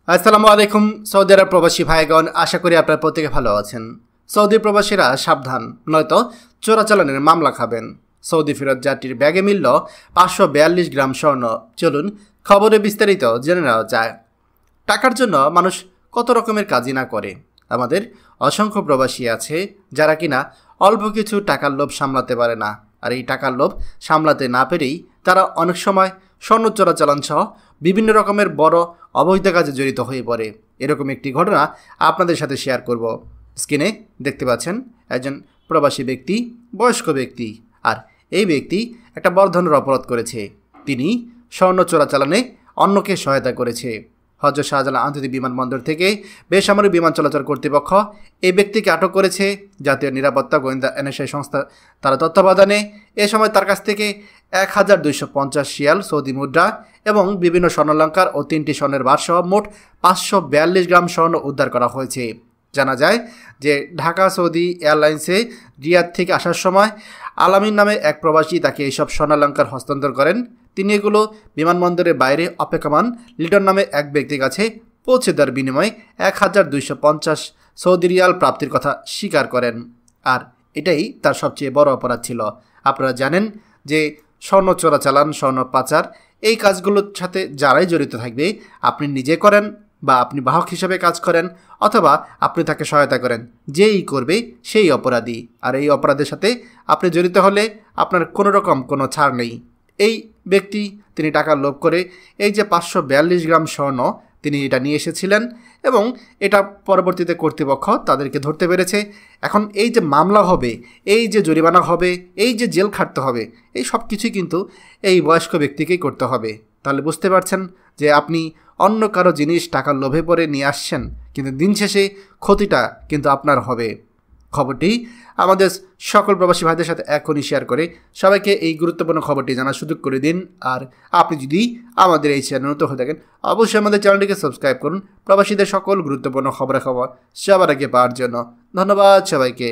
আসসালামু আলাইকুম সৌদি আরব প্রবাসী ভাইগণ, আশা করি আপনারা প্রত্যেকে ভালো আছেন। সৌদি প্রবাসীরা সাবধান, নয়তো চোরাচালানের মামলা খাবেন। সৌদি ফেরত যাত্রীর ব্যাগে মিলল 542 গ্রাম স্বর্ণ। চলুন খবরে বিস্তারিত জেনে নেওয়া যায়। টাকার জন্য মানুষ কত রকমের কাজই না করে। আমাদের অসংখ্য প্রবাসী আছে যারা কিনা অল্প কিছু টাকার লোভ সামলাতে পারে না, আর এই টাকার লোভ সামলাতে না পেরেই তারা অনেক সময় স্বর্ণ চোরাচালান সহ বিভিন্ন রকমের বড় অবৈধ কাজে জড়িত হয়ে পড়ে। এরকম একটি ঘটনা আপনাদের সাথে শেয়ার করব। স্ক্রিনে দেখতে পাচ্ছেন একজন প্রবাসী ব্যক্তি, বয়স্ক ব্যক্তি, আর এই ব্যক্তি একটা বড় ধরনের অপরাধ করেছে। তিনি স্বর্ণ চোরাচালানে অন্যকে সহায়তা করেছে। হযরত শাহজালাল আন্তর্জাতিক বিমানবন্দর থেকে বেসামরিক বিমান চলাচল কর্তৃপক্ষ এই ব্যক্তিকে আটক করেছে। জাতীয় নিরাপত্তা গোয়েন্দা NSA সংস্থা তারা তত্ত্বাবধানে এ সময় তার কাছ থেকে 1250 রিয়াল সৌদি মুদ্রা এবং বিভিন্ন স্বর্ণালঙ্কার ও 3টি স্বর্ণের বার সহ মোট 542 গ্রাম স্বর্ণ উদ্ধার করা হয়েছে। জানা যায় যে ঢাকা সৌদি এয়ারলাইন্সে রিয়াদ থেকে আসার সময় আলামিন নামে এক প্রবাসী তাকে এইসব স্বর্ণালঙ্কার হস্তান্তর করেন। তিনি এগুলো বিমানবন্দরের বাইরে অপেক্ষমান লিটন নামে এক ব্যক্তির কাছে পৌঁছে দেওয়ার বিনিময়ে 1250 সৌদি রিয়াল প্রাপ্তির কথা স্বীকার করেন। আর এটাই তার সবচেয়ে বড় অপরাধ ছিল। আপনারা জানেন যে স্বর্ণ চোরাচালান, স্বর্ণ পাচার, এই কাজগুলোর সাথে যারাই জড়িত থাকবে, আপনি নিজে করেন বা আপনি বাহক হিসেবে কাজ করেন অথবা আপনি তাকে সহায়তা করেন, যেই করবে সেই অপরাধী। আর এই অপরাধের সাথে আপনি জড়িত হলে আপনার কোনো রকম কোনো ছাড় নেই। এই ব্যক্তি তিনি টাকার লোভ করে এই যে 542 গ্রাম স্বর্ণ তিনি এটা নিয়ে এসেছিলেন এবং এটা পরবর্তীতে কর্তৃপক্ষ তাদেরকে ধরতে পেরেছে। এখন এই যে মামলা হবে, এই যে জরিমানা হবে, এই যে জেল খাটতে হবে, এই সব কিছুই কিন্তু এই বয়স্ক ব্যক্তিকেই করতে হবে। তাহলে বুঝতে পারছেন যে আপনি অন্য কারো জিনিস টাকার লোভে পড়ে নিয়ে আসছেন, কিন্তু দিন শেষে ক্ষতিটা কিন্তু আপনার হবে। খবরটি আমাদের সকল প্রবাসী ভাইদের সাথে এখনই শেয়ার করে সবাইকে এই গুরুত্বপূর্ণ খবরটি জানার সুযোগ করে দিন। আর আপনি যদি আমাদের এই চ্যানেল নতুন হয়ে থাকেন, অবশ্যই আমাদের চ্যানেলটিকে সাবস্ক্রাইব করুন প্রবাসীদের সকল গুরুত্বপূর্ণ খবরাখবর সবার আগে পাওয়ার জন্য। ধন্যবাদ সবাইকে।